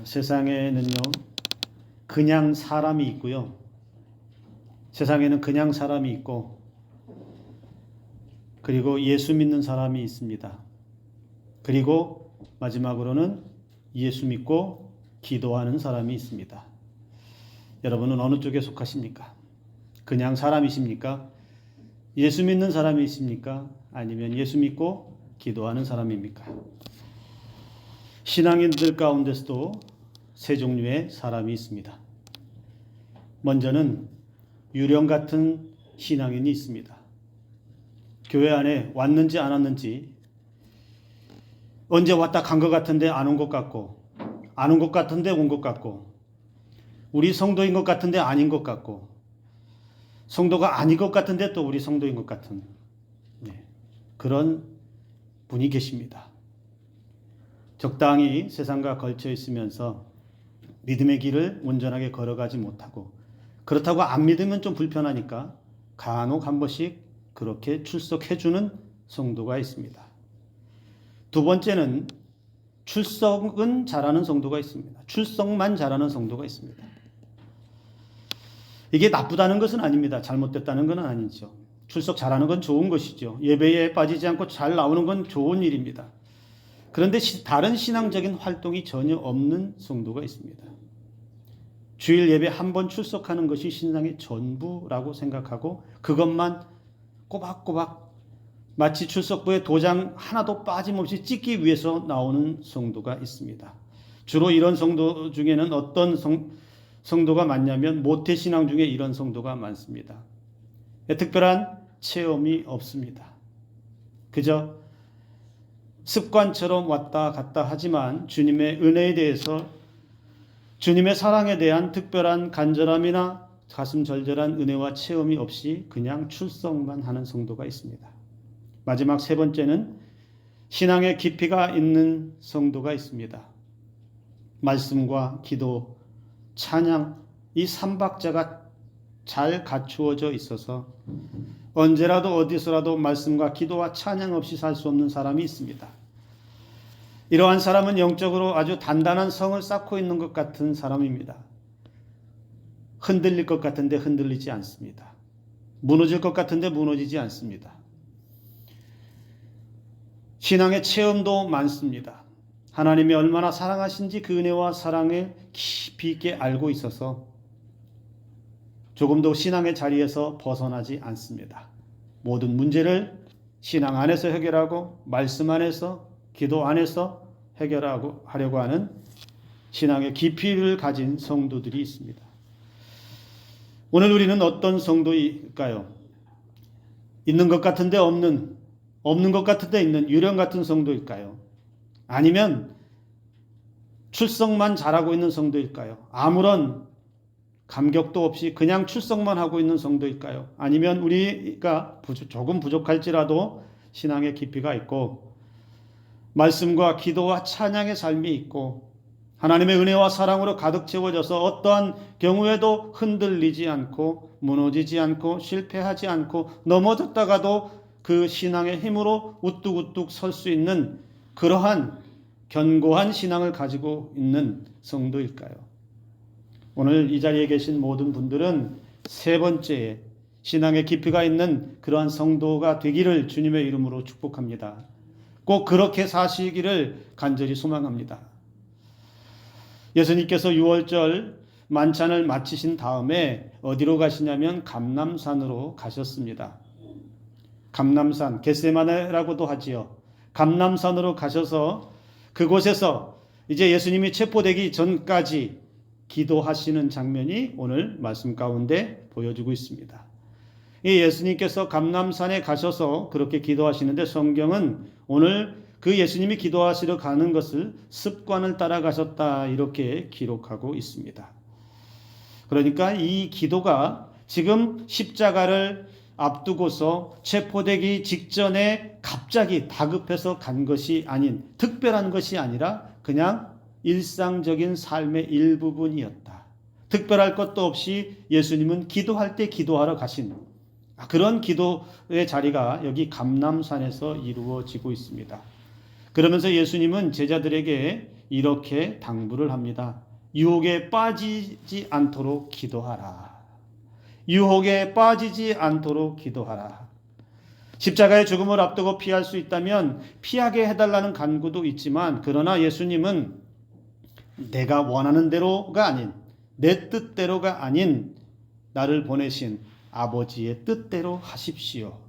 세상에는요, 그냥 사람이 있고요. 세상에는 그냥 사람이 있고, 그리고 예수 믿는 사람이 있습니다. 그리고 마지막으로는 예수 믿고 기도하는 사람이 있습니다. 여러분은 어느 쪽에 속하십니까? 그냥 사람이십니까? 예수 믿는 사람이십니까? 아니면 예수 믿고 기도하는 사람입니까? 신앙인들 가운데서도 세 종류의 사람이 있습니다. 먼저는 유령 같은 신앙인이 있습니다. 교회 안에 왔는지 안 왔는지, 언제 왔다 간 것 같은데 안 온 것 같고, 안 온 것 같은데 온 것 같고, 우리 성도인 것 같은데 아닌 것 같고, 성도가 아닌 것 같은데 또 우리 성도인 것 같은 그런 분이 계십니다. 적당히 세상과 걸쳐 있으면서 믿음의 길을 온전하게 걸어가지 못하고, 그렇다고 안 믿으면 좀 불편하니까 간혹 한 번씩 그렇게 출석해주는 성도가 있습니다. 두 번째는 출석은 잘하는 성도가 있습니다. 출석만 잘하는 성도가 있습니다. 이게 나쁘다는 것은 아닙니다. 잘못됐다는 건 아니죠. 출석 잘하는 건 좋은 것이죠. 예배에 빠지지 않고 잘 나오는 건 좋은 일입니다. 그런데 다른 신앙적인 활동이 전혀 없는 성도가 있습니다. 주일 예배 한 번 출석하는 것이 신앙의 전부라고 생각하고 그것만 꼬박꼬박 마치 출석부에 도장 하나도 빠짐없이 찍기 위해서 나오는 성도가 있습니다. 주로 이런 성도 중에는 어떤 성도가 많냐면 모태신앙 중에 이런 성도가 많습니다. 특별한 체험이 없습니다. 그저 습관처럼 왔다 갔다 하지만 주님의 은혜에 대해서, 주님의 사랑에 대한 특별한 간절함이나 가슴 절절한 은혜와 체험이 없이 그냥 출석만 하는 성도가 있습니다. 마지막 세 번째는 신앙의 깊이가 있는 성도가 있습니다. 말씀과 기도, 찬양, 이 삼박자가 잘 갖추어져 있어서 언제라도 어디서라도 말씀과 기도와 찬양 없이 살 수 없는 사람이 있습니다. 이러한 사람은 영적으로 아주 단단한 성을 쌓고 있는 것 같은 사람입니다. 흔들릴 것 같은데 흔들리지 않습니다. 무너질 것 같은데 무너지지 않습니다. 신앙의 체험도 많습니다. 하나님이 얼마나 사랑하신지 그 은혜와 사랑을 깊이 있게 알고 있어서 조금도 신앙의 자리에서 벗어나지 않습니다. 모든 문제를 신앙 안에서 해결하고 말씀 안에서, 기도 안에서 해결하려고 하는 신앙의 깊이를 가진 성도들이 있습니다. 오늘 우리는 어떤 성도일까요? 있는 것 같은데 없는, 없는 것 같은데 있는 유령 같은 성도일까요? 아니면 출석만 잘하고 있는 성도일까요? 아무런 감격도 없이 그냥 출석만 하고 있는 성도일까요? 아니면 우리가 조금 부족할지라도 신앙의 깊이가 있고 말씀과 기도와 찬양의 삶이 있고 하나님의 은혜와 사랑으로 가득 채워져서 어떠한 경우에도 흔들리지 않고 무너지지 않고 실패하지 않고 넘어졌다가도 그 신앙의 힘으로 우뚝우뚝 설 수 있는 그러한 견고한 신앙을 가지고 있는 성도일까요? 오늘 이 자리에 계신 모든 분들은 세 번째 신앙의 깊이가 있는 그러한 성도가 되기를 주님의 이름으로 축복합니다. 꼭 그렇게 사시기를 간절히 소망합니다. 예수님께서 6월절 만찬을 마치신 다음에 어디로 가시냐면 감람산으로 가셨습니다. 감람산, 겟세마네라고도 하지요. 감람산으로 가셔서 그곳에서 이제 예수님이 체포되기 전까지 기도하시는 장면이 오늘 말씀 가운데 보여주고 있습니다. 이 예수님께서 감람산에 가셔서 그렇게 기도하시는데 성경은 오늘 그 예수님이 기도하시러 가는 것을 습관을 따라 가셨다 이렇게 기록하고 있습니다. 그러니까 이 기도가 지금 십자가를 앞두고서 체포되기 직전에 갑자기 다급해서 간 것이 아닌, 특별한 것이 아니라 그냥 일상적인 삶의 일부분이었다. 특별할 것도 없이 예수님은 기도할 때 기도하러 가신 그런 기도의 자리가 여기 감람산에서 이루어지고 있습니다. 그러면서 예수님은 제자들에게 이렇게 당부를 합니다. 유혹에 빠지지 않도록 기도하라. 유혹에 빠지지 않도록 기도하라. 십자가의 죽음을 앞두고 피할 수 있다면 피하게 해달라는 간구도 있지만, 그러나 예수님은 내가 원하는 대로가 아닌, 내 뜻대로가 아닌 나를 보내신 아버지의 뜻대로 하십시오.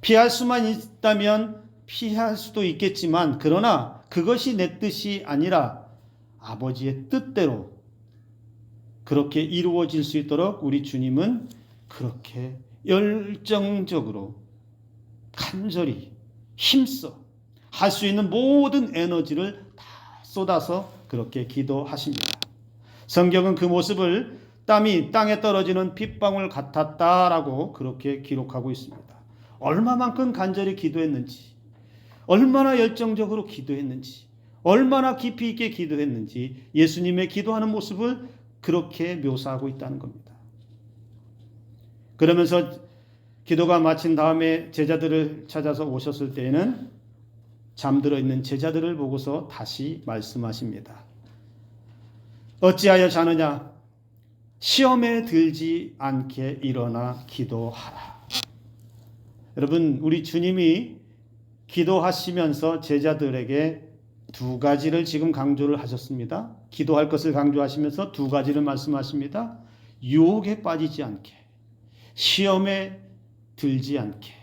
피할 수만 있다면 피할 수도 있겠지만, 그러나 그것이 내 뜻이 아니라 아버지의 뜻대로 그렇게 이루어질 수 있도록 우리 주님은 그렇게 열정적으로 간절히 힘써 할 수 있는 모든 에너지를 다 쏟아서 그렇게 기도하십니다. 성경은 그 모습을 땀이 땅에 떨어지는 핏방울 같았다라고 그렇게 기록하고 있습니다. 얼마만큼 간절히 기도했는지, 얼마나 열정적으로 기도했는지, 얼마나 깊이 있게 기도했는지 예수님의 기도하는 모습을 그렇게 묘사하고 있다는 겁니다. 그러면서 기도가 마친 다음에 제자들을 찾아서 오셨을 때에는 잠들어 있는 제자들을 보고서 다시 말씀하십니다. 어찌하여 자느냐? 시험에 들지 않게 일어나 기도하라. 여러분, 우리 주님이 기도하시면서 제자들에게 두 가지를 지금 강조를 하셨습니다. 기도할 것을 강조하시면서 두 가지를 말씀하십니다. 유혹에 빠지지 않게, 시험에 들지 않게,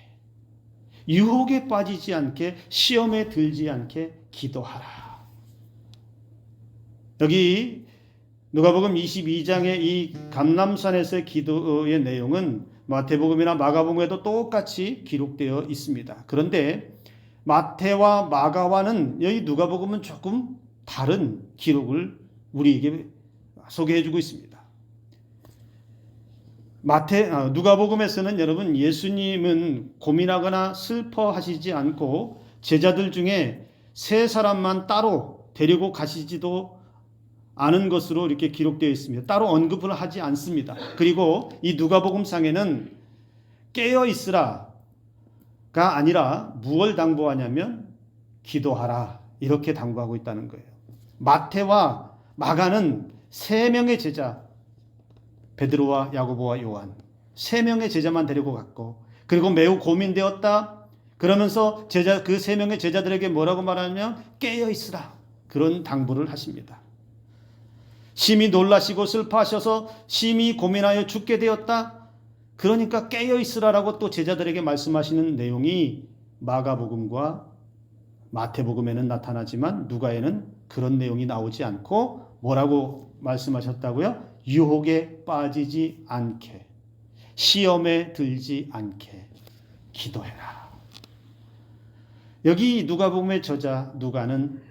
유혹에 빠지지 않게, 시험에 들지 않게 기도하라. 여기 누가복음 22장의 이 감람산에서의 기도의 내용은 마태복음이나 마가복음에도 똑같이 기록되어 있습니다. 그런데 마태와 마가와는 여기 누가복음은 조금 다른 기록을 우리에게 소개해주고 있습니다. 누가복음에서는 여러분, 예수님은 고민하거나 슬퍼하시지 않고 제자들 중에 세 사람만 따로 데리고 가시지도 않은 것으로 이렇게 기록되어 있습니다. 따로 언급을 하지 않습니다. 그리고 이 누가복음상에는 깨어 있으라가 아니라 무엇을 당부하냐면 기도하라, 이렇게 당부하고 있다는 거예요. 마태와 마가는 세 명의 제자, 베드로와 야고보와 요한, 세 명의 제자만 데리고 갔고, 그리고 매우 고민되었다 그러면서 그 세 명의 제자들에게 뭐라고 말하냐면 깨어 있으라, 그런 당부를 하십니다. 심히 놀라시고 슬퍼하셔서 심히 고민하여 죽게 되었다, 그러니까 깨어 있으라라고 또 제자들에게 말씀하시는 내용이 마가복음과 마태복음에는 나타나지만 누가에는 그런 내용이 나오지 않고 뭐라고 말씀하셨다고요? 유혹에 빠지지 않게, 시험에 들지 않게 기도해라. 여기 누가복음의 저자 누가는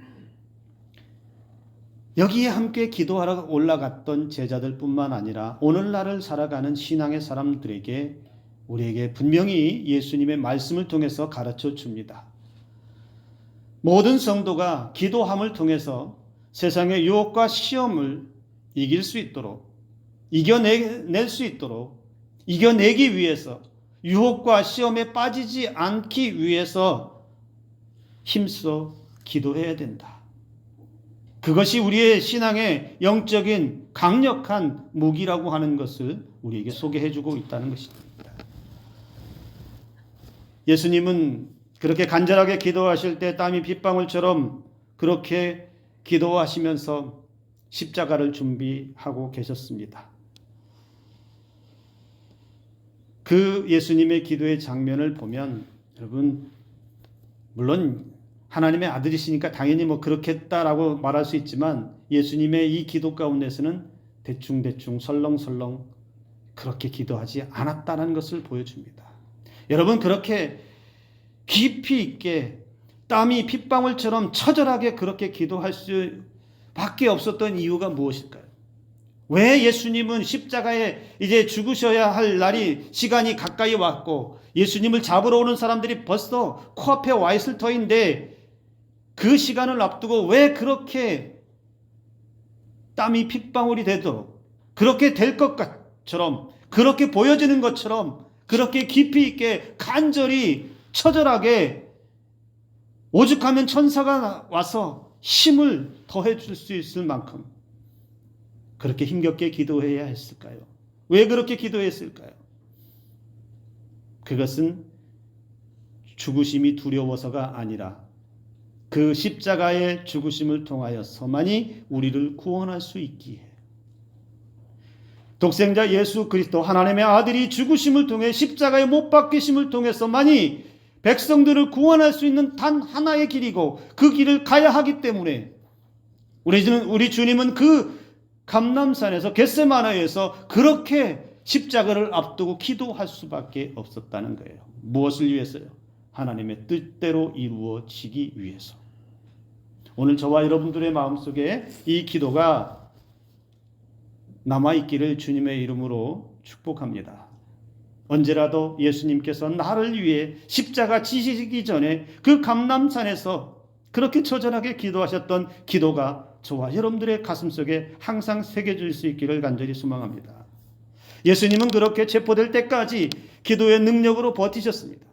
여기에 함께 기도하러 올라갔던 제자들뿐만 아니라 오늘날을 살아가는 신앙의 사람들에게, 우리에게 분명히 예수님의 말씀을 통해서 가르쳐 줍니다. 모든 성도가 기도함을 통해서 세상의 유혹과 시험을 이길 수 있도록, 이겨낼 수 있도록, 이겨내기 위해서, 유혹과 시험에 빠지지 않기 위해서 힘써 기도해야 된다. 그것이 우리의 신앙의 영적인 강력한 무기라고 하는 것을 우리에게 소개해주고 있다는 것입니다. 예수님은 그렇게 간절하게 기도하실 때 땀이 빗방울처럼 그렇게 기도하시면서 십자가를 준비하고 계셨습니다. 그 예수님의 기도의 장면을 보면 여러분, 물론 하나님의 아들이시니까 당연히 그렇겠다라고 말할 수 있지만 예수님의 이 기도 가운데서는 대충대충 설렁설렁 그렇게 기도하지 않았다는 것을 보여줍니다. 여러분, 그렇게 깊이 있게 땀이 핏방울처럼 처절하게 그렇게 기도할 수밖에 없었던 이유가 무엇일까요? 왜 예수님은 십자가에 이제 죽으셔야 할 시간이 가까이 왔고 예수님을 잡으러 오는 사람들이 벌써 코앞에 와 있을 터인데 그 시간을 앞두고 왜 그렇게 땀이 핏방울이 되도록, 그렇게 될 것처럼, 그렇게 보여지는 것처럼 그렇게 깊이 있게 간절히 처절하게 오죽하면 천사가 와서 힘을 더해 줄 수 있을 만큼 그렇게 힘겹게 기도해야 했을까요? 왜 그렇게 기도했을까요? 그것은 죽으심이 두려워서가 아니라 그 십자가의 죽으심을 통하여서만이 우리를 구원할 수 있기에, 독생자 예수 그리스도 하나님의 아들이 죽으심을 통해 십자가에 못 박히심을 통해서만이 백성들을 구원할 수 있는 단 하나의 길이고 그 길을 가야 하기 때문에 우리 주님은 그 감람산에서 겟세마네에서 그렇게 십자가를 앞두고 기도할 수밖에 없었다는 거예요. 무엇을 위해서요? 하나님의 뜻대로 이루어지기 위해서. 오늘 저와 여러분들의 마음속에 이 기도가 남아있기를 주님의 이름으로 축복합니다. 언제라도 예수님께서 나를 위해 십자가 지시기 전에 그 감람산에서 그렇게 처절하게 기도하셨던 기도가 저와 여러분들의 가슴속에 항상 새겨질 수 있기를 간절히 소망합니다. 예수님은 그렇게 체포될 때까지 기도의 능력으로 버티셨습니다.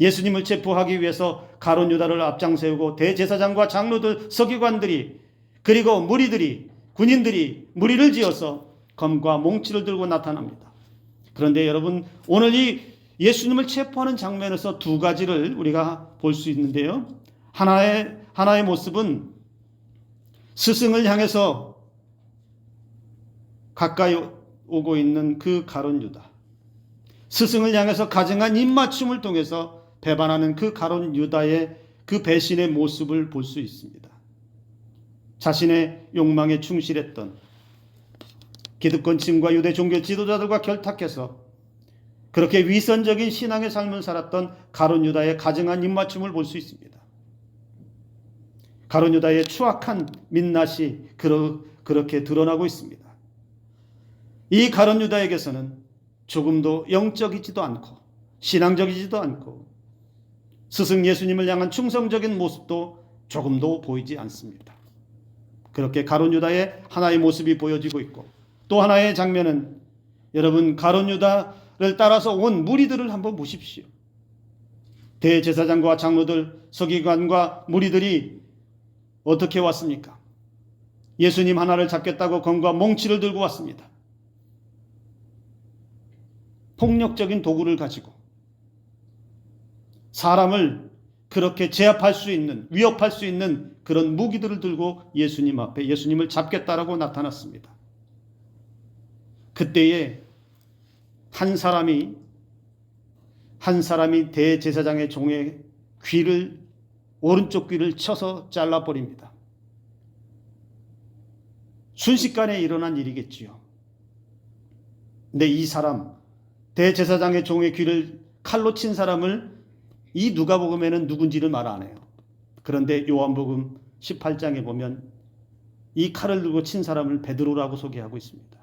예수님을 체포하기 위해서 가룟 유다를 앞장세우고 대제사장과 장로들, 서기관들이, 그리고 무리들이, 군인들이 무리를 지어서 검과 몽치를 들고 나타납니다. 그런데 여러분, 오늘 이 예수님을 체포하는 장면에서 두 가지를 우리가 볼 수 있는데요. 하나의 모습은 스승을 향해서 가까이 오고 있는 그 가룟 유다, 스승을 향해서 가증한 입맞춤을 통해서 배반하는 그 가룟 유다의 그 배신의 모습을 볼 수 있습니다. 자신의 욕망에 충실했던 기득권층과 유대 종교 지도자들과 결탁해서 그렇게 위선적인 신앙의 삶을 살았던 가룟 유다의 가증한 입맞춤을 볼 수 있습니다. 가룟 유다의 추악한 민낯이 그렇게 드러나고 있습니다. 이 가룟 유다에게서는 조금도 영적이지도 않고 신앙적이지도 않고 스승 예수님을 향한 충성적인 모습도 조금도 보이지 않습니다. 그렇게 가룟 유다의 하나의 모습이 보여지고 있고, 또 하나의 장면은 여러분, 가룟 유다를 따라서 온 무리들을 한번 보십시오. 대제사장과 장로들, 서기관과 무리들이 어떻게 왔습니까? 예수님 하나를 잡겠다고 검과 몽치를 들고 왔습니다. 폭력적인 도구를 가지고 사람을 그렇게 제압할 수 있는, 위협할 수 있는 그런 무기들을 들고 예수님 앞에 예수님을 잡겠다라고 나타났습니다. 그때에 한 사람이 대제사장의 종의 오른쪽 귀를 쳐서 잘라버립니다. 순식간에 일어난 일이겠지요. 근데 이 사람, 대제사장의 종의 귀를 칼로 친 사람을 이 누가복음에는 누군지를 말 안 해요. 그런데 요한복음 18장에 보면 이 칼을 들고 친 사람을 베드로라고 소개하고 있습니다.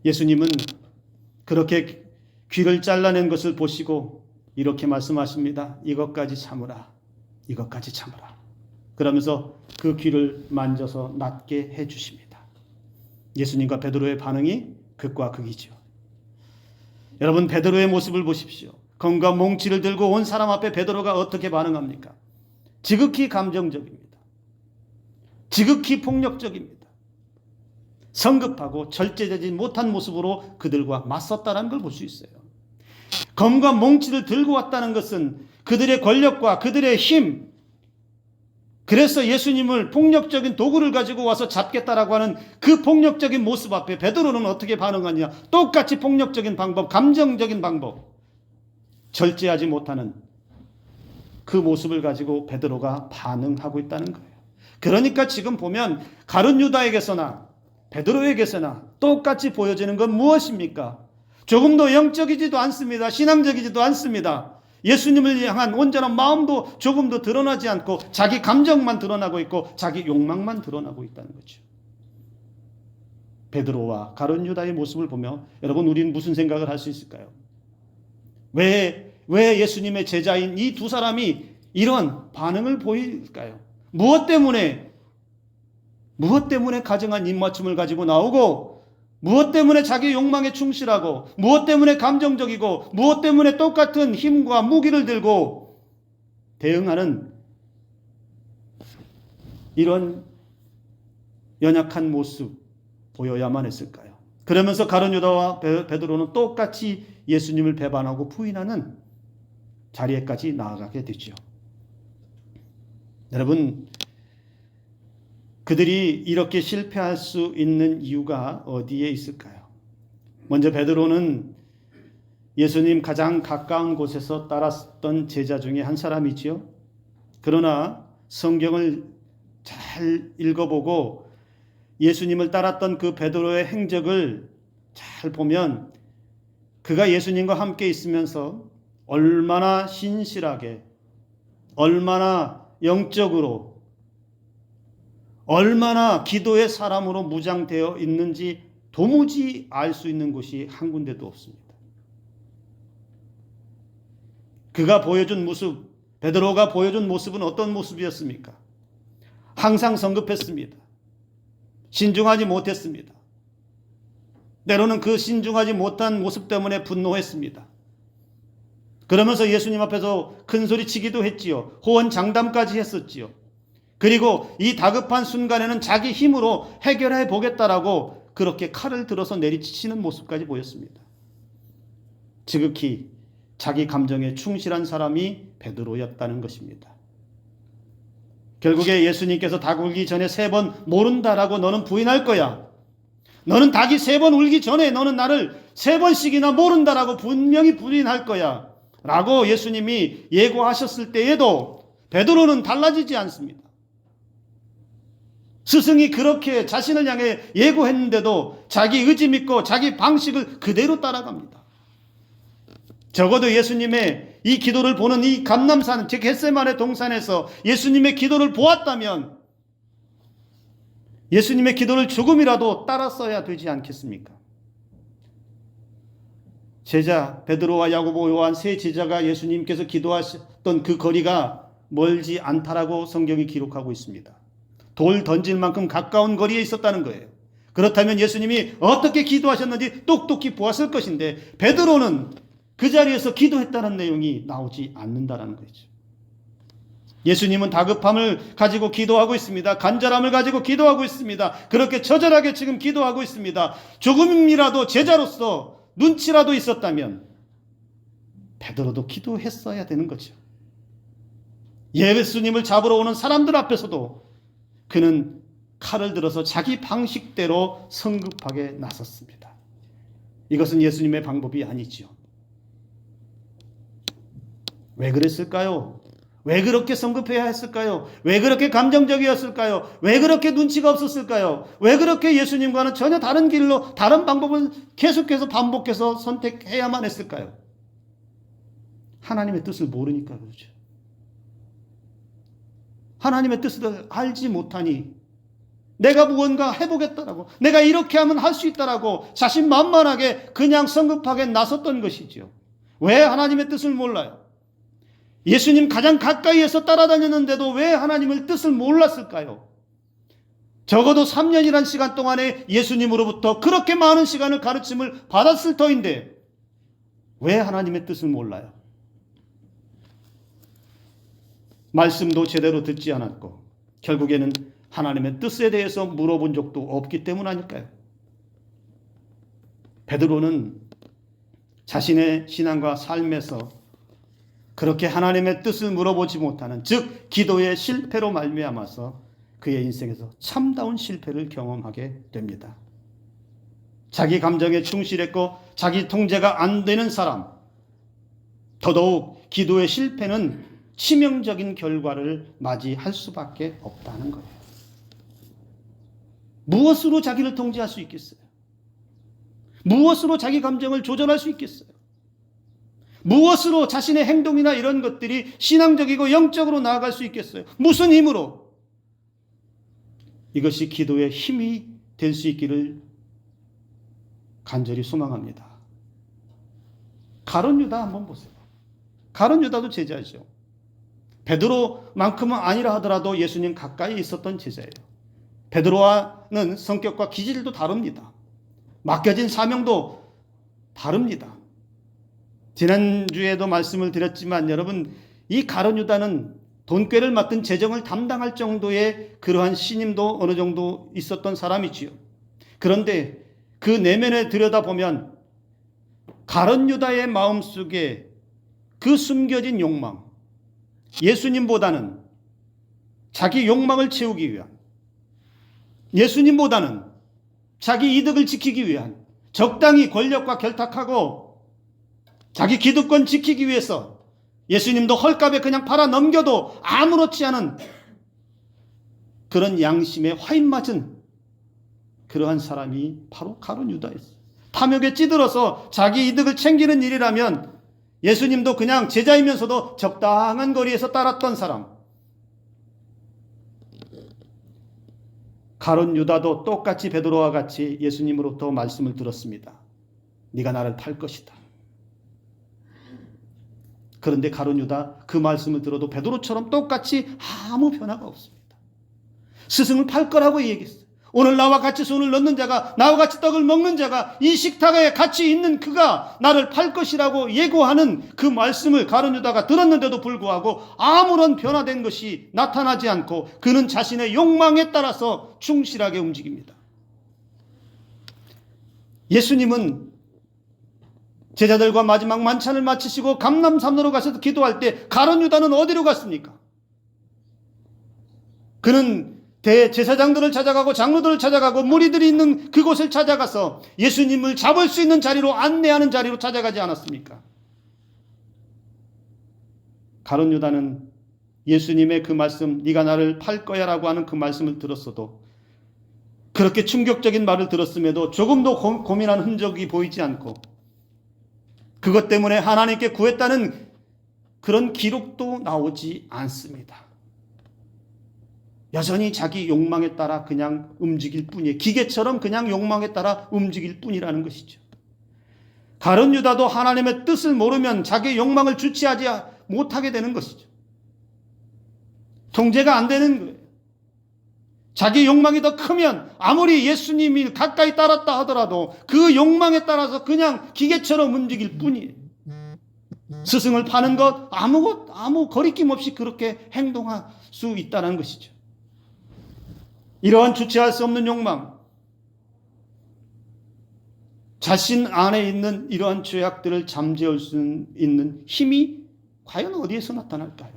예수님은 그렇게 귀를 잘라낸 것을 보시고 이렇게 말씀하십니다. 이것까지 참으라. 이것까지 참으라. 그러면서 그 귀를 만져서 낫게 해주십니다. 예수님과 베드로의 반응이 극과 극이죠. 여러분, 베드로의 모습을 보십시오. 검과 몽치를 들고 온 사람 앞에 베드로가 어떻게 반응합니까? 지극히 감정적입니다. 지극히 폭력적입니다. 성급하고 절제되지 못한 모습으로 그들과 맞섰다는 걸 볼 수 있어요. 검과 몽치를 들고 왔다는 것은 그들의 권력과 그들의 힘, 그래서 예수님을 폭력적인 도구를 가지고 와서 잡겠다라고 하는 그 폭력적인 모습 앞에 베드로는 어떻게 반응하냐? 똑같이 폭력적인 방법, 감정적인 방법, 절제하지 못하는 그 모습을 가지고 베드로가 반응하고 있다는 거예요. 그러니까 지금 보면 가룟 유다에게서나 베드로에게서나 똑같이 보여지는 건 무엇입니까? 조금도 영적이지도 않습니다. 신앙적이지도 않습니다. 예수님을 향한 온전한 마음도 조금도 드러나지 않고 자기 감정만 드러나고 있고 자기 욕망만 드러나고 있다는 거죠. 베드로와 가룟 유다의 모습을 보며 여러분, 우리는 무슨 생각을 할 수 있을까요? 왜 예수님의 제자인 이 두 사람이 이런 반응을 보일까요? 무엇 때문에 가증한 입맞춤을 가지고 나오고, 무엇 때문에 자기 욕망에 충실하고, 무엇 때문에 감정적이고, 무엇 때문에 똑같은 힘과 무기를 들고 대응하는 이런 연약한 모습 보여야만 했을까요? 그러면서 가룟 유다와 베드로는 똑같이 예수님을 배반하고 부인하는 자리에까지 나아가게 되죠. 여러분, 그들이 이렇게 실패할 수 있는 이유가 어디에 있을까요? 먼저 베드로는 예수님 가장 가까운 곳에서 따랐던 제자 중에 한 사람이지요. 그러나 성경을 잘 읽어보고 예수님을 따랐던 그 베드로의 행적을 잘 보면 그가 예수님과 함께 있으면서 얼마나 신실하게, 얼마나 영적으로, 얼마나 기도의 사람으로 무장되어 있는지 도무지 알 수 있는 곳이 한 군데도 없습니다. 그가 보여준 모습, 베드로가 보여준 모습은 어떤 모습이었습니까? 항상 성급했습니다. 신중하지 못했습니다. 때로는 그 신중하지 못한 모습 때문에 분노했습니다. 그러면서 예수님 앞에서 큰 소리 치기도 했지요. 호언장담까지 했었지요. 그리고 이 다급한 순간에는 자기 힘으로 해결해 보겠다라고 그렇게 칼을 들어서 내리치는 모습까지 보였습니다. 지극히 자기 감정에 충실한 사람이 베드로였다는 것입니다. 결국에 예수님께서 닭 울기 전에 3번 모른다라고 너는 부인할 거야. 너는 닭이 3번 울기 전에 너는 나를 3번씩이나 모른다라고 분명히 부인할 거야. 라고 예수님이 예고하셨을 때에도 베드로는 달라지지 않습니다. 스승이 그렇게 자신을 향해 예고했는데도 자기 의지 믿고 자기 방식을 그대로 따라갑니다. 적어도 예수님의 이 기도를 보는 이 감람산, 즉 겟세마네 동산에서 예수님의 기도를 보았다면 예수님의 기도를 조금이라도 따랐어야 되지 않겠습니까? 제자 베드로와 야고보 요한 3 제자가 예수님께서 기도하셨던 그 거리가 멀지 않다라고 성경이 기록하고 있습니다. 돌 던질 만큼 가까운 거리에 있었다는 거예요. 그렇다면 예수님이 어떻게 기도하셨는지 똑똑히 보았을 것인데 베드로는 그 자리에서 기도했다는 내용이 나오지 않는다는 거죠. 예수님은 다급함을 가지고 기도하고 있습니다. 간절함을 가지고 기도하고 있습니다. 그렇게 처절하게 지금 기도하고 있습니다. 조금이라도 제자로서 눈치라도 있었다면 베드로도 기도했어야 되는 거죠. 예수님을 잡으러 오는 사람들 앞에서도 그는 칼을 들어서 자기 방식대로 성급하게 나섰습니다. 이것은 예수님의 방법이 아니지요. 왜 그랬을까요? 왜 그렇게 성급해야 했을까요? 왜 그렇게 감정적이었을까요? 왜 그렇게 눈치가 없었을까요? 왜 그렇게 예수님과는 전혀 다른 길로, 다른 방법을 계속해서 반복해서 선택해야만 했을까요? 하나님의 뜻을 모르니까 그렇죠. 하나님의 뜻을 알지 못하니 내가 무언가 해보겠다라고, 내가 이렇게 하면 할 수 있다라고 자신만만하게 그냥 성급하게 나섰던 것이지요. 왜 하나님의 뜻을 몰라요? 예수님 가장 가까이에서 따라다녔는데도 왜 하나님의 뜻을 몰랐을까요? 적어도 3년이란 시간 동안에 예수님으로부터 그렇게 많은 시간을 가르침을 받았을 터인데 왜 하나님의 뜻을 몰라요? 말씀도 제대로 듣지 않았고 결국에는 하나님의 뜻에 대해서 물어본 적도 없기 때문 아닐까요? 베드로는 자신의 신앙과 삶에서 그렇게 하나님의 뜻을 물어보지 못하는, 즉 기도의 실패로 말미암아서 그의 인생에서 참다운 실패를 경험하게 됩니다. 자기 감정에 충실했고 자기 통제가 안 되는 사람, 더더욱 기도의 실패는 치명적인 결과를 맞이할 수밖에 없다는 거예요. 무엇으로 자기를 통제할 수 있겠어요? 무엇으로 자기 감정을 조절할 수 있겠어요? 무엇으로 자신의 행동이나 이런 것들이 신앙적이고 영적으로 나아갈 수 있겠어요? 무슨 힘으로? 이것이 기도의 힘이 될 수 있기를 간절히 소망합니다. 가룟 유다 한번 보세요. 가룟 유다도 제자죠. 베드로만큼은 아니라 하더라도 예수님 가까이 있었던 제자예요. 베드로와는 성격과 기질도 다릅니다. 맡겨진 사명도 다릅니다. 지난주에도 말씀을 드렸지만 여러분, 이 가룟 유다는 돈꾀를 맡은 재정을 담당할 정도의 그러한 신임도 어느 정도 있었던 사람이지요. 그런데 그 내면에 들여다보면 가룟 유다의 마음속에 그 숨겨진 욕망, 예수님보다는 자기 욕망을 채우기 위한, 예수님보다는 자기 이득을 지키기 위한, 적당히 권력과 결탁하고 자기 기득권 지키기 위해서 예수님도 헐값에 그냥 팔아 넘겨도 아무렇지 않은 그런 양심에 화인 맞은 그러한 사람이 바로 가룟 유다였어요. 탐욕에 찌들어서 자기 이득을 챙기는 일이라면 예수님도 그냥 제자이면서도 적당한 거리에서 따랐던 사람. 가룟 유다도 똑같이 베드로와 같이 예수님으로부터 말씀을 들었습니다. 네가 나를 팔 것이다. 그런데 가룟 유다 그 말씀을 들어도 베드로처럼 똑같이 아무 변화가 없습니다. 스승을 팔 거라고 얘기했어요. 오늘 나와 같이 손을 넣는 자가, 나와 같이 떡을 먹는 자가, 이 식탁에 같이 있는 그가 나를 팔 것이라고 예고하는 그 말씀을 가룟 유다가 들었는데도 불구하고 아무런 변화된 것이 나타나지 않고 그는 자신의 욕망에 따라서 충실하게 움직입니다. 예수님은 제자들과 마지막 만찬을 마치시고 감람산으로 가셔서 기도할 때 가룟 유다는 어디로 갔습니까? 그는 대제사장들을 찾아가고 장로들을 찾아가고 무리들이 있는 그곳을 찾아가서 예수님을 잡을 수 있는 자리로, 안내하는 자리로 찾아가지 않았습니까? 가룟 유다는 예수님의 그 말씀, 네가 나를 팔 거야 라고 하는 그 말씀을 들었어도, 그렇게 충격적인 말을 들었음에도 조금도 고민한 흔적이 보이지 않고 그것 때문에 하나님께 구했다는 그런 기록도 나오지 않습니다. 여전히 자기 욕망에 따라 그냥 움직일 뿐이에요. 기계처럼 그냥 욕망에 따라 움직일 뿐이라는 것이죠. 가룟 유다도 하나님의 뜻을 모르면 자기 욕망을 주체하지 못하게 되는 것이죠. 통제가 안 되는 거예요. 자기 욕망이 더 크면 아무리 예수님이 가까이 따랐다 하더라도 그 욕망에 따라서 그냥 기계처럼 움직일 뿐이에요. 스승을 파는 것, 아무 거리낌 없이 그렇게 행동할 수 있다는 것이죠. 이러한 주체할 수 없는 욕망, 자신 안에 있는 이러한 죄악들을 잠재울 수 있는 힘이 과연 어디에서 나타날까요?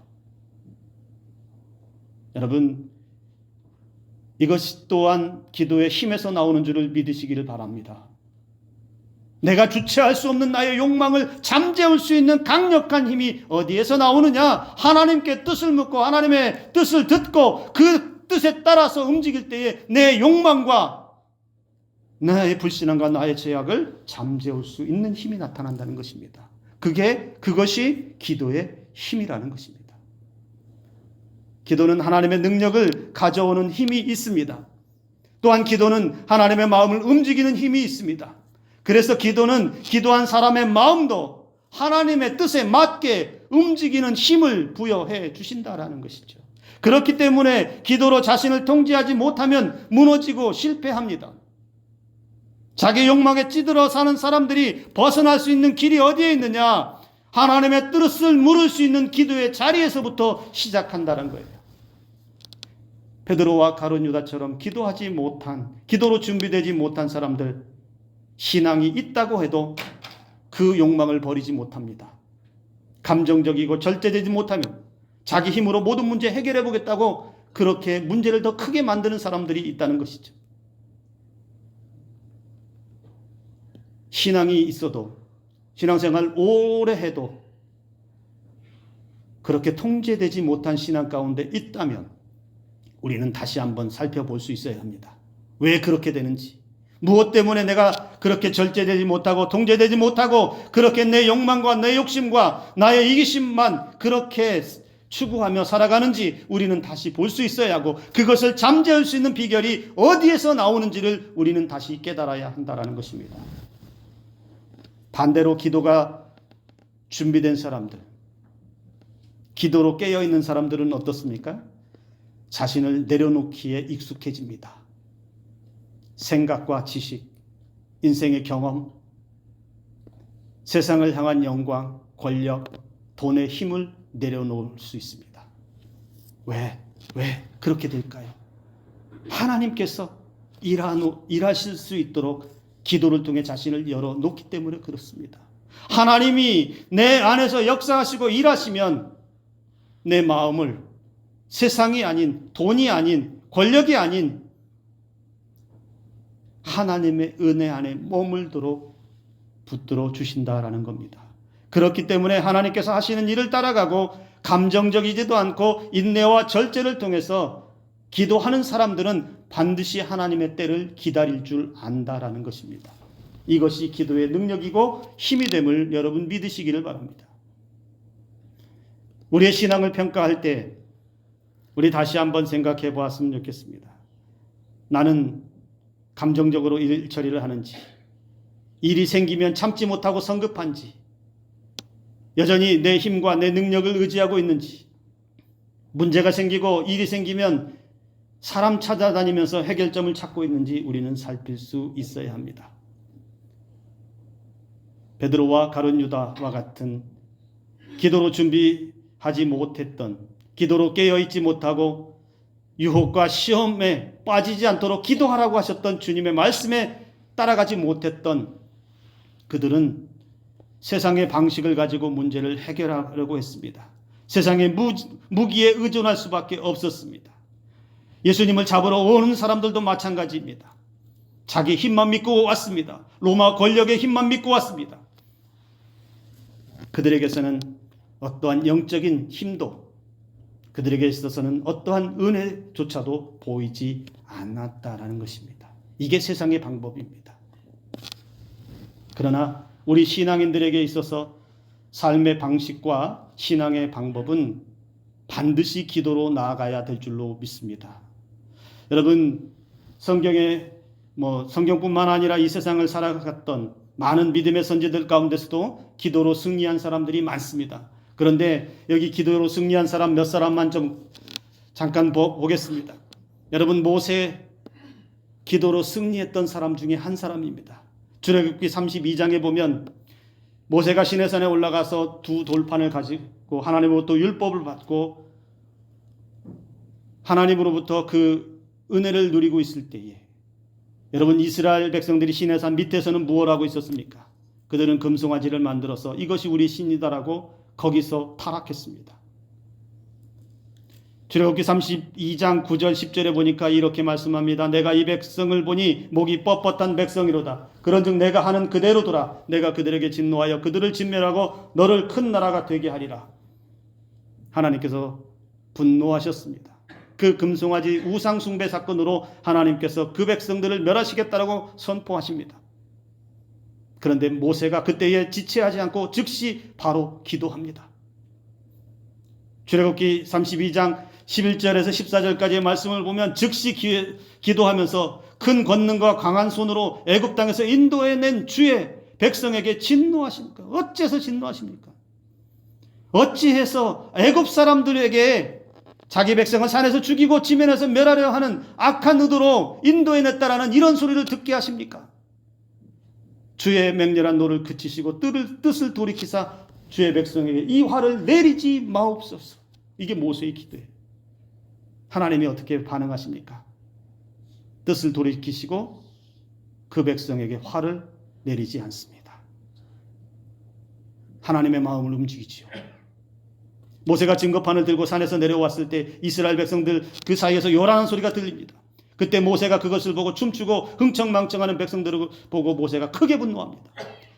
여러분, 이것이 또한 기도의 힘에서 나오는 줄을 믿으시기를 바랍니다. 내가 주체할 수 없는 나의 욕망을 잠재울 수 있는 강력한 힘이 어디에서 나오느냐? 하나님께 뜻을 묻고 하나님의 뜻을 듣고 그 뜻에 따라서 움직일 때에 내 욕망과 나의 불신앙과 나의 죄악을 잠재울 수 있는 힘이 나타난다는 것입니다. 그것이 기도의 힘이라는 것입니다. 기도는 하나님의 능력을 가져오는 힘이 있습니다. 또한 기도는 하나님의 마음을 움직이는 힘이 있습니다. 그래서 기도는 기도한 사람의 마음도 하나님의 뜻에 맞게 움직이는 힘을 부여해 주신다라는 것이죠. 그렇기 때문에 기도로 자신을 통제하지 못하면 무너지고 실패합니다. 자기 욕망에 찌들어 사는 사람들이 벗어날 수 있는 길이 어디에 있느냐? 하나님의 뜻을 물을 수 있는 기도의 자리에서부터 시작한다는 거예요. 베드로와 가룟 유다처럼 기도하지 못한, 기도로 준비되지 못한 사람들, 신앙이 있다고 해도 그 욕망을 버리지 못합니다. 감정적이고 절제되지 못하면 자기 힘으로 모든 문제 해결해 보겠다고 그렇게 문제를 더 크게 만드는 사람들이 있다는 것이죠. 신앙이 있어도, 신앙생활 오래 해도 그렇게 통제되지 못한 신앙 가운데 있다면 우리는 다시 한번 살펴볼 수 있어야 합니다. 왜 그렇게 되는지, 무엇 때문에 내가 그렇게 절제되지 못하고 통제되지 못하고 그렇게 내 욕망과 내 욕심과 나의 이기심만 그렇게 추구하며 살아가는지 우리는 다시 볼 수 있어야 하고, 그것을 잠재울 수 있는 비결이 어디에서 나오는지를 우리는 다시 깨달아야 한다는 것입니다. 반대로 기도가 준비된 사람들, 기도로 깨어있는 사람들은 어떻습니까? 자신을 내려놓기에 익숙해집니다. 생각과 지식, 인생의 경험, 세상을 향한 영광, 권력, 돈의 힘을 내려놓을 수 있습니다. 왜 그렇게 될까요? 하나님께서 일하실 수 있도록 기도를 통해 자신을 열어놓기 때문에 그렇습니다. 하나님이 내 안에서 역사하시고 일하시면 내 마음을 세상이 아닌, 돈이 아닌, 권력이 아닌 하나님의 은혜 안에 머물도록 붙들어 주신다라는 겁니다. 그렇기 때문에 하나님께서 하시는 일을 따라가고 감정적이지도 않고 인내와 절제를 통해서 기도하는 사람들은 반드시 하나님의 때를 기다릴 줄 안다라는 것입니다. 이것이 기도의 능력이고 힘이 됨을 여러분 믿으시기를 바랍니다. 우리의 신앙을 평가할 때 우리 다시 한번 생각해 보았으면 좋겠습니다. 나는 감정적으로 일 처리를 하는지, 일이 생기면 참지 못하고 성급한지, 여전히 내 힘과 내 능력을 의지하고 있는지, 문제가 생기고 일이 생기면 사람 찾아다니면서 해결점을 찾고 있는지 우리는 살필 수 있어야 합니다. 베드로와 가룟 유다와 같은 기도로 준비하지 못했던, 기도로 깨어있지 못하고 유혹과 시험에 빠지지 않도록 기도하라고 하셨던 주님의 말씀에 따라가지 못했던 그들은 세상의 방식을 가지고 문제를 해결하려고 했습니다. 세상의 무기에 의존할 수밖에 없었습니다. 예수님을 잡으러 오는 사람들도 마찬가지입니다. 자기 힘만 믿고 왔습니다. 로마 권력의 힘만 믿고 왔습니다. 그들에게서는 어떠한 영적인 힘도, 그들에게 있어서는 어떠한 은혜조차도 보이지 않았다라는 것입니다. 이게 세상의 방법입니다. 그러나 우리 신앙인들에게 있어서 삶의 방식과 신앙의 방법은 반드시 기도로 나아가야 될 줄로 믿습니다. 여러분, 성경에 성경뿐만 아니라 이 세상을 살아갔던 많은 믿음의 선지들 가운데서도 기도로 승리한 사람들이 많습니다. 그런데 여기 기도로 승리한 사람 몇 사람만 좀 잠깐 보겠습니다. 여러분, 모세 기도로 승리했던 사람 중에 한 사람입니다. 출애굽기 32장에 보면 모세가 시내산에 올라가서 두 돌판을 가지고 하나님으로부터 율법을 받고 하나님으로부터 그 은혜를 누리고 있을 때에, 여러분, 이스라엘 백성들이 시내산 밑에서는 무엇을 하고 있었습니까? 그들은 금송아지를 만들어서 이것이 우리 신이다라고 거기서 타락했습니다. 출애굽기 32장 9절 10절에 보니까 이렇게 말씀합니다. 내가 이 백성을 보니 목이 뻣뻣한 백성이로다. 그런즉 내가 하는 그대로더라. 내가 그들에게 진노하여 그들을 진멸하고 너를 큰 나라가 되게 하리라. 하나님께서 분노하셨습니다. 그 금송아지 우상 숭배 사건으로 하나님께서 그 백성들을 멸하시겠다라고 선포하십니다. 그런데 모세가 그때에 지체하지 않고 즉시 바로 기도합니다. 출애굽기 32장 11절에서 14절까지의 말씀을 보면 즉시 기도하면서 큰 권능과 강한 손으로 애굽 땅에서 인도해낸 주의 백성에게 진노하십니까? 어째서 진노하십니까? 어찌해서 애굽 사람들에게 자기 백성을 산에서 죽이고 지면에서 멸하려 하는 악한 의도로 인도해냈다라는 이런 소리를 듣게 하십니까? 주의 맹렬한 노를 그치시고 뜻을 돌이키사 주의 백성에게 이 화를 내리지 마옵소서. 이게 모세의 기도예요. 하나님이 어떻게 반응하십니까? 뜻을 돌이키시고 그 백성에게 화를 내리지 않습니다. 하나님의 마음을 움직이지요. 모세가 증거판을 들고 산에서 내려왔을 때 이스라엘 백성들 그 사이에서 요란한 소리가 들립니다. 그때 모세가 그것을 보고 춤추고 흥청망청하는 백성들을 보고 모세가 크게 분노합니다.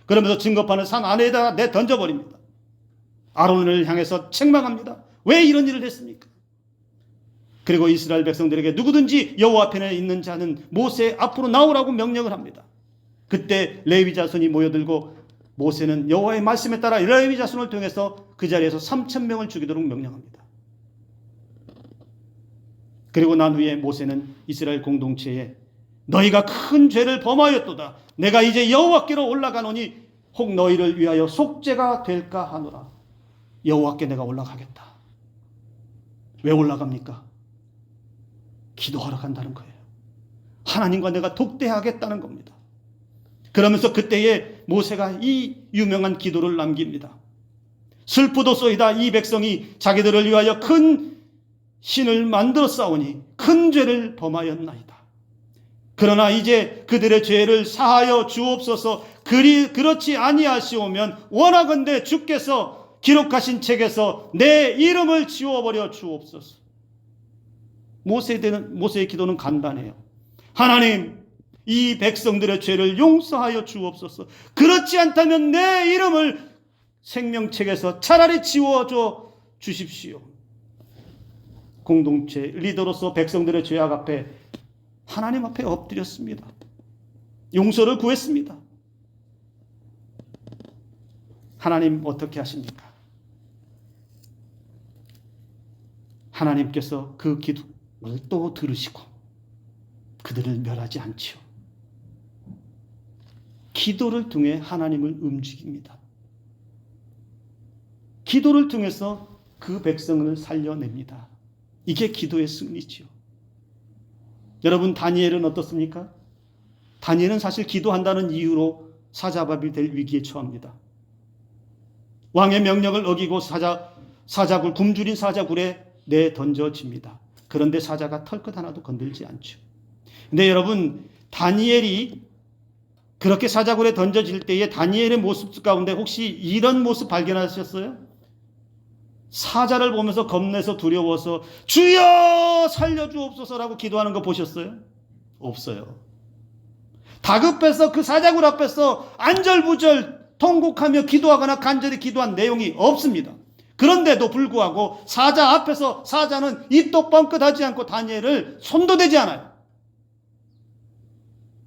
그러면서 증거판을 산 안에다가 내던져버립니다. 아론을 향해서 책망합니다. 왜 이런 일을 했습니까? 그리고 이스라엘 백성들에게 누구든지 여호와 앞에 있는 자는 모세 앞으로 나오라고 명령을 합니다. 그때 레위 자손이 모여들고 모세는 여호와의 말씀에 따라 레위 자손을 통해서 그 자리에서 3,000명을 죽이도록 명령합니다. 그리고 난 후에 모세는 이스라엘 공동체에 너희가 큰 죄를 범하였도다. 내가 이제 여호와께로 올라가노니 혹 너희를 위하여 속죄가 될까 하노라. 여호와께 내가 올라가겠다. 왜 올라갑니까? 기도하러 간다는 거예요. 하나님과 내가 독대하겠다는 겁니다. 그러면서 그때에 모세가 이 유명한 기도를 남깁니다. 슬프도소이다. 이 백성이 자기들을 위하여 큰 신을 만들어 싸우니 큰 죄를 범하였나이다. 그러나 이제 그들의 죄를 사하여 주옵소서. 그렇지 아니하시오면 원하건대 주께서 기록하신 책에서 내 이름을 지워버려 주옵소서. 모세의 기도는 간단해요. 하나님, 이 백성들의 죄를 용서하여 주옵소서. 그렇지 않다면 내 이름을 생명책에서 차라리 지워줘 주십시오. 공동체 리더로서 백성들의 죄악 앞에 하나님 앞에 엎드렸습니다. 용서를 구했습니다. 하나님 어떻게 하십니까? 하나님께서 그 기도를 또 들으시고 그들을 멸하지 않지요. 기도를 통해 하나님을 움직입니다. 기도를 통해서 그 백성을 살려냅니다. 이게 기도의 승리지요. 여러분, 다니엘은 어떻습니까? 다니엘은 사실 기도한다는 이유로 사자밥이 될 위기에 처합니다. 왕의 명령을 어기고 사자굴, 굶주린 사자굴에 내던져집니다. 그런데 사자가 털끝 하나도 건들지 않죠. 근데 여러분, 다니엘이 그렇게 사자굴에 던져질 때에 다니엘의 모습 가운데 혹시 이런 모습 발견하셨어요? 사자를 보면서 겁내서 두려워서 주여 살려주옵소서라고 기도하는 거 보셨어요? 없어요. 다급해서 그 사자굴 앞에서 안절부절 통곡하며 기도하거나 간절히 기도한 내용이 없습니다. 그런데도 불구하고 사자 앞에서 사자는 입도 뻥끗하지 않고 다니엘을 손도 대지 않아요.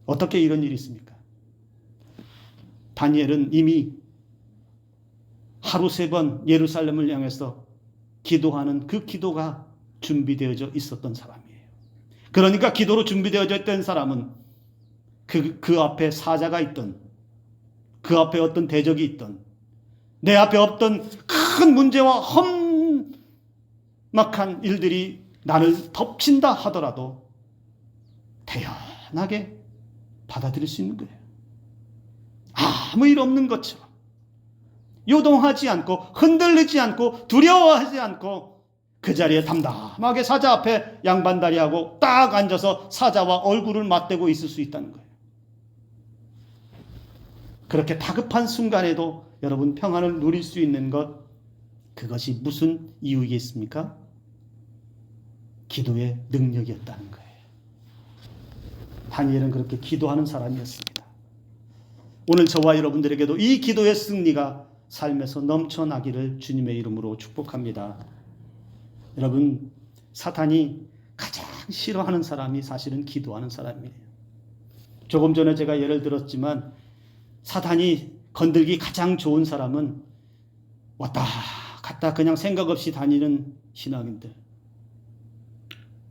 어떻게 이런 일이 있습니까? 다니엘은 이미 하루 3번 예루살렘을 향해서 기도하는 그 기도가 준비되어져 있었던 사람이에요. 그러니까 기도로 준비되어져 있던 사람은 그 앞에 사자가 있던, 그 앞에 어떤 대적이 있던, 내 앞에 어떤 큰 문제와 험막한 일들이 나를 덮친다 하더라도 대연하게 받아들일 수 있는 거예요. 아무 일 없는 것처럼 요동하지 않고 흔들리지 않고 두려워하지 않고 그 자리에 담담하게 사자 앞에 양반다리하고 딱 앉아서 사자와 얼굴을 맞대고 있을 수 있다는 거예요. 그렇게 다급한 순간에도 여러분 평안을 누릴 수 있는 것, 그것이 무슨 이유이겠습니까? 기도의 능력이었다는 거예요. 다니엘은 그렇게 기도하는 사람이었습니다. 오늘 저와 여러분들에게도 이 기도의 승리가 삶에서 넘쳐나기를 주님의 이름으로 축복합니다. 여러분, 사탄이 가장 싫어하는 사람이 사실은 기도하는 사람이에요. 조금 전에 제가 예를 들었지만 사탄이 건들기 가장 좋은 사람은 왔다 갔다 그냥 생각 없이 다니는 신앙인들,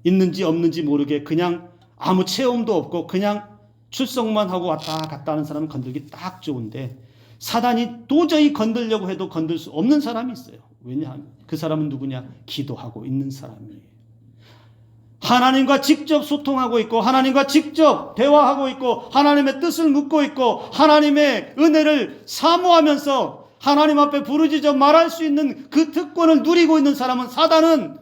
있는지 없는지 모르게 그냥 아무 체험도 없고 그냥 출석만 하고 왔다 갔다 하는 사람은 건들기 딱 좋은데, 사단이 도저히 건들려고 해도 건들 수 없는 사람이 있어요. 왜냐하면 그 사람은 누구냐? 기도하고 있는 사람이에요. 하나님과 직접 소통하고 있고 하나님과 직접 대화하고 있고 하나님의 뜻을 묻고 있고 하나님의 은혜를 사모하면서 하나님 앞에 부르짖어 말할 수 있는 그 특권을 누리고 있는 사람은 사단은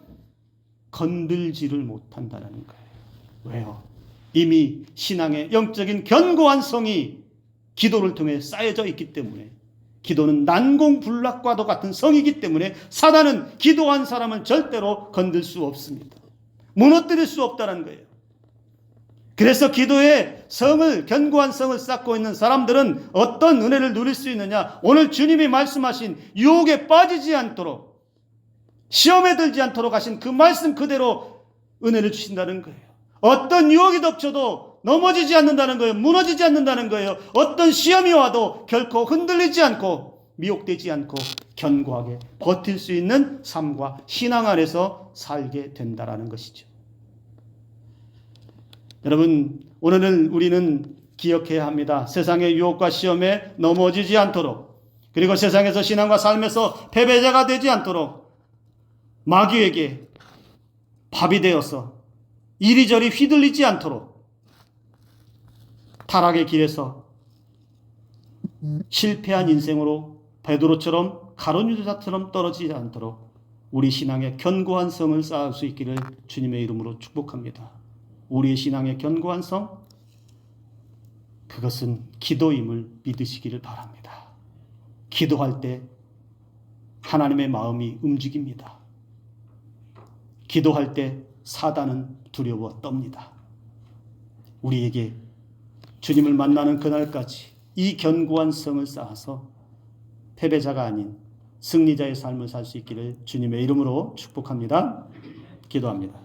건들지를 못한다는 거예요. 왜요? 이미 신앙의 영적인 견고한 성이 기도를 통해 쌓여져 있기 때문에, 기도는 난공불락과도 같은 성이기 때문에 사단은 기도한 사람을 절대로 건들 수 없습니다. 무너뜨릴 수 없다는 거예요. 그래서 기도의 성을, 견고한 성을 쌓고 있는 사람들은 어떤 은혜를 누릴 수 있느냐? 오늘 주님이 말씀하신 유혹에 빠지지 않도록, 시험에 들지 않도록 하신 그 말씀 그대로 은혜를 주신다는 거예요. 어떤 유혹이 덮쳐도 넘어지지 않는다는 거예요. 무너지지 않는다는 거예요. 어떤 시험이 와도 결코 흔들리지 않고 미혹되지 않고 견고하게 버틸 수 있는 삶과 신앙 안에서 살게 된다는 것이죠. 여러분, 오늘은 우리는 기억해야 합니다. 세상의 유혹과 시험에 넘어지지 않도록, 그리고 세상에서 신앙과 삶에서 패배자가 되지 않도록 마귀에게 밥이 되어서 이리저리 휘둘리지 않도록 타락의 길에서 실패한 인생으로 베드로처럼 가룟 유다처럼 떨어지지 않도록 우리 신앙의 견고한 성을 쌓을 수 있기를 주님의 이름으로 축복합니다. 우리의 신앙의 견고한 성, 그것은 기도임을 믿으시기를 바랍니다. 기도할 때 하나님의 마음이 움직입니다. 기도할 때 사단은 두려워 떱니다. 우리에게 주님을 만나는 그날까지 이 견고한 성을 쌓아서 패배자가 아닌 승리자의 삶을 살 수 있기를 주님의 이름으로 축복합니다. 기도합니다.